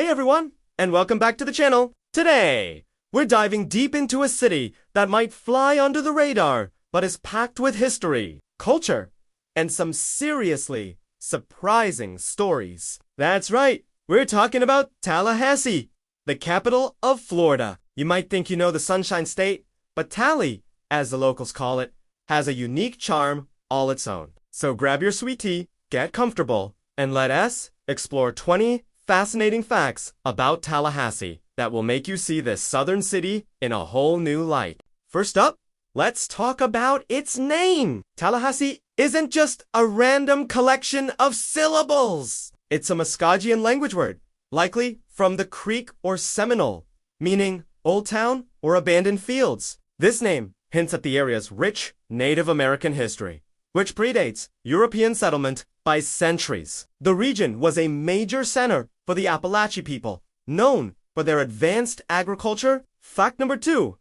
Hey everyone, and welcome back to the channel. Today, we're diving deep into a city that might fly under the radar, but is packed with history, culture, and some seriously surprising stories. That's right, we're talking about Tallahassee, the capital of Florida. You might think you know the Sunshine State, but Tally, as the locals call it, has a unique charm all its own. So grab your sweet tea, get comfortable, and let us explore 20 fascinating facts about Tallahassee that will make you see this southern city in a whole new light. First up, let's talk about its name. Tallahassee isn't just a random collection of syllables. It's a Muskogean language word, likely from the Creek or Seminole, meaning old town or abandoned fields. This name hints at the area's rich Native American history, which predates European settlement by centuries. The region was a major center for the Appalachian people, known for their advanced agriculture. Fact number 2.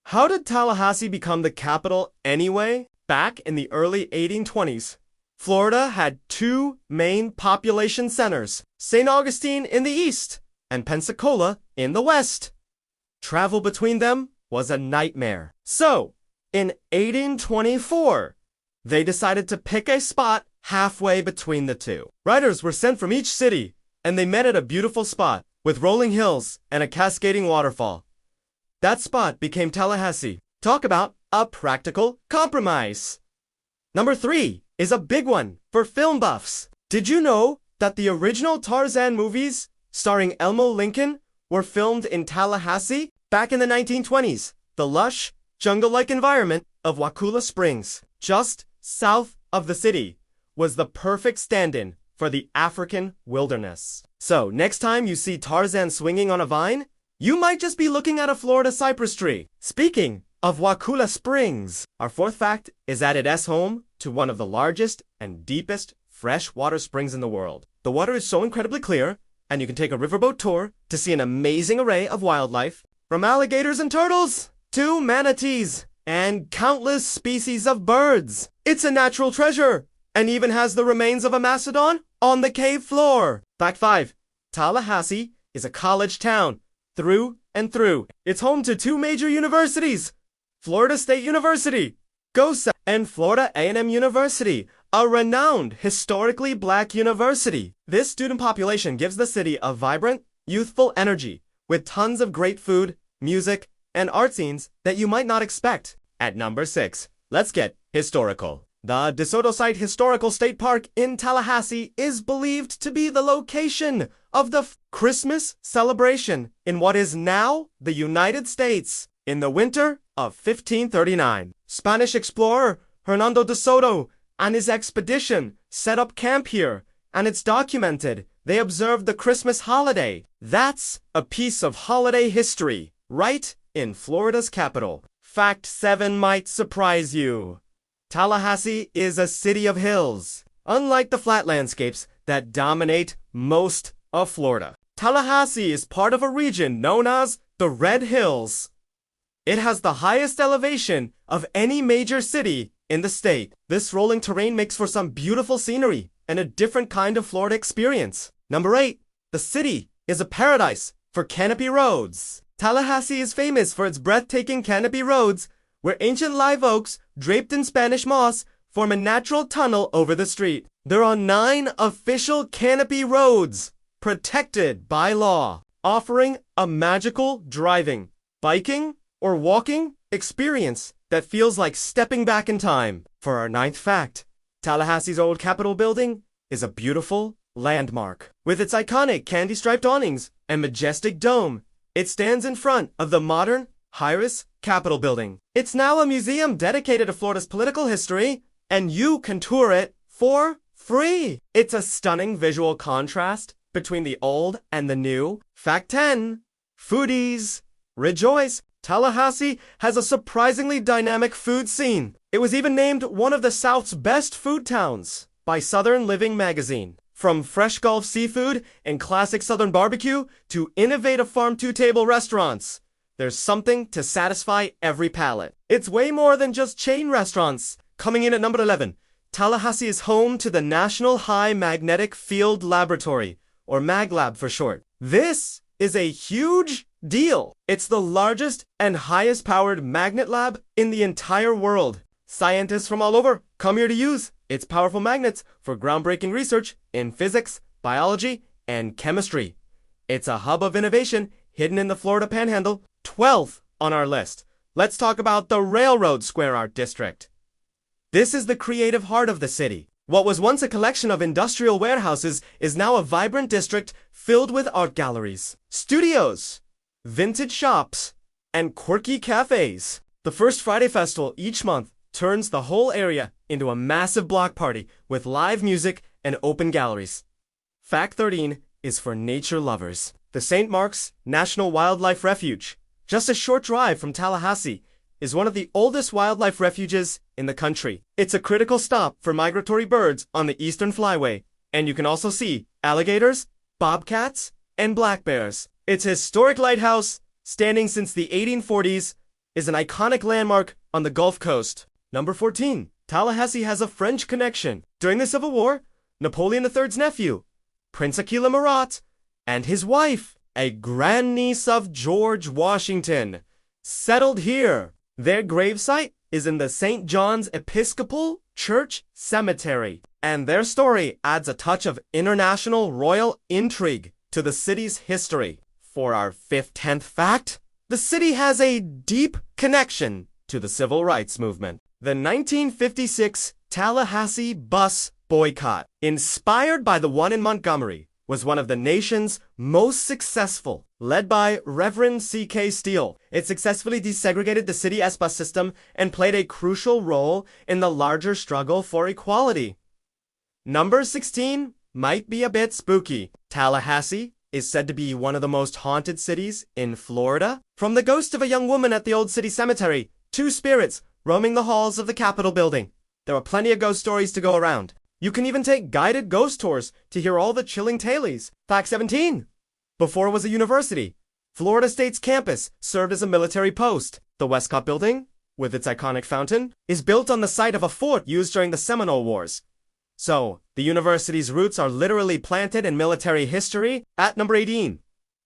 How did Tallahassee become the capital anyway? Back in the early 1820s, Florida had two main population centers, St. Augustine in the east and Pensacola in the west. Travel between them was a nightmare. So, in 1824, they decided to pick a spot halfway between the two. Riders were sent from each city, and they met at a beautiful spot with rolling hills and a cascading waterfall. That spot became Tallahassee. Talk about a practical compromise. Number 3 is a big one for film buffs. Did you know that the original Tarzan movies starring Elmo Lincoln were filmed in Tallahassee? Back in the 1920s, the lush, jungle-like environment of Wakulla Springs, just south of the city, was the perfect stand-in for the African wilderness. So, next time you see Tarzan swinging on a vine, you might just be looking at a Florida cypress tree. Speaking of Wakulla Springs, our fourth fact is that it is home to one of the largest and deepest freshwater springs in the world. The water is so incredibly clear, and you can take a riverboat tour to see an amazing array of wildlife, from alligators and turtles to manatees and countless species of birds. It's a natural treasure, and even has the remains of a mastodon on the cave floor. Fact 5. Tallahassee is a college town through and through. It's home to two major universities, Florida State University, GOSA, and Florida A&M University, a renowned historically black university. This student population gives the city a vibrant, youthful energy with tons of great food, music, and art scenes that you might not expect. At number 6, let's get historical. The DeSoto Site Historical State Park in Tallahassee is believed to be the location of the Christmas celebration in what is now the United States. In the winter of 1539, Spanish explorer Hernando de Soto and his expedition set up camp here, and it's documented they observed the Christmas holiday. That's a piece of holiday history right in Florida's capital. Fact 7 might surprise you. Tallahassee is a city of hills. Unlike the flat landscapes that dominate most of Florida, Tallahassee is part of a region known as the Red Hills. It has the highest elevation of any major city in the state. This rolling terrain makes for some beautiful scenery and a different kind of Florida experience. Number 8, the city is a paradise for canopy roads. Tallahassee is famous for its breathtaking canopy roads, where ancient live oaks draped in Spanish moss form a natural tunnel over the street. There are 9 official canopy roads protected by law, offering a magical driving, biking, or walking experience that feels like stepping back in time. For our 9th fact, Tallahassee's old Capitol building is a beautiful landmark. With its iconic candy-striped awnings and majestic dome, it stands in front of the modern Harris Capitol building. It's now a museum dedicated to Florida's political history, and you can tour it for free. It's a stunning visual contrast between the old and the new. Fact 10. Foodies, rejoice! Tallahassee has a surprisingly dynamic food scene. It was even named one of the South's best food towns by Southern Living magazine. From fresh Gulf seafood and classic Southern barbecue to innovative farm-to-table restaurants, there's something to satisfy every palate. It's way more than just chain restaurants. Coming in at number 11, Tallahassee is home to the National High Magnetic Field Laboratory, or MagLab for short. This is a huge deal. It's the largest and highest powered magnet lab in the entire world. Scientists from all over come here to use its powerful magnets for groundbreaking research in physics, biology, and chemistry. It's a hub of innovation hidden in the Florida Panhandle, 12th on our list. Let's talk about the Railroad Square Art District. This is the creative heart of the city. What was once a collection of industrial warehouses is now a vibrant district filled with art galleries, studios, vintage shops, and quirky cafes. The first Friday festival each month turns the whole area into a massive block party with live music and open galleries. Fact 13 is for nature lovers. The St. Mark's National Wildlife Refuge, just a short drive from Tallahassee, is one of the oldest wildlife refuges in the country. It's a critical stop for migratory birds on the Eastern Flyway, and you can also see alligators, bobcats, and black bears. Its historic lighthouse, standing since the 1840s, is an iconic landmark on the Gulf Coast. Number 14. Tallahassee has a French connection. During the Civil War, Napoleon III's nephew, Prince Aquila Marat, and his wife, a grandniece of George Washington, settled here. Their gravesite is in the St. John's Episcopal Church Cemetery, and their story adds a touch of international royal intrigue to the city's history. For our 10th fact, the city has a deep connection to the civil rights movement. The 1956 Tallahassee bus boycott, inspired by the one in Montgomery, was one of the nation's most successful, led by Reverend C.K. Steele. It successfully desegregated the city bus system and played a crucial role in the larger struggle for equality. Number 16 might be a bit spooky. Tallahassee is said to be one of the most haunted cities in Florida. From the ghost of a young woman at the old city cemetery, to spirits roaming the halls of the Capitol building. There are plenty of ghost stories to go around. You can even take guided ghost tours to hear all the chilling tales. Fact 17. Before it was a university, Florida State's campus served as a military post. The Westcott Building, with its iconic fountain, is built on the site of a fort used during the Seminole Wars. So, the university's roots are literally planted in military history. At number 18,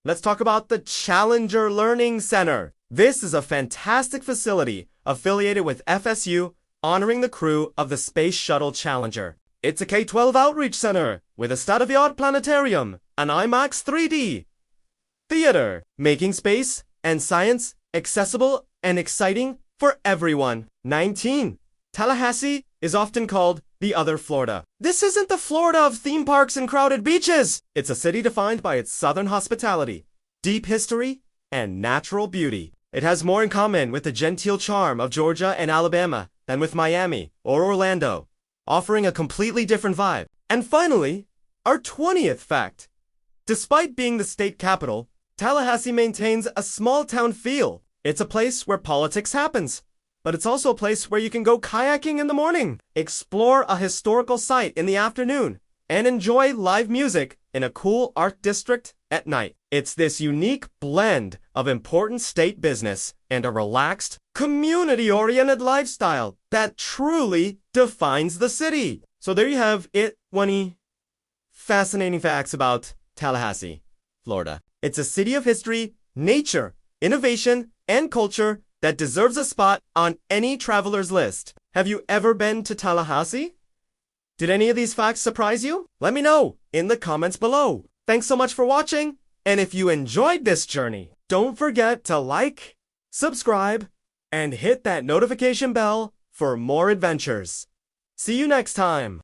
let's talk about the Challenger Learning Center. This is a fantastic facility affiliated with FSU, honoring the crew of the Space Shuttle Challenger. It's a K-12 outreach center with a state-of-the-art planetarium, an IMAX 3D theater, making space and science accessible and exciting for everyone. 19. Tallahassee is often called the other Florida. This isn't the Florida of theme parks and crowded beaches. It's a city defined by its southern hospitality, deep history, and natural beauty. It has more in common with the genteel charm of Georgia and Alabama than with Miami or Orlando, offering a completely different vibe. And finally, our 20th fact. Despite being the state capital, Tallahassee maintains a small town feel. It's a place where politics happens, but it's also a place where you can go kayaking in the morning, explore a historical site in the afternoon, and enjoy live music in a cool art district at night. It's this unique blend of important state business and a relaxed, community-oriented lifestyle that truly defines the city. So there you have it, 20 fascinating facts about Tallahassee, Florida. It's a city of history, nature, innovation, and culture that deserves a spot on any traveler's list. Have you ever been to Tallahassee? Did any of these facts surprise you? Let me know in the comments below. Thanks so much for watching, and if you enjoyed this journey, don't forget to like, subscribe, and hit that notification bell for more adventures. See you next time.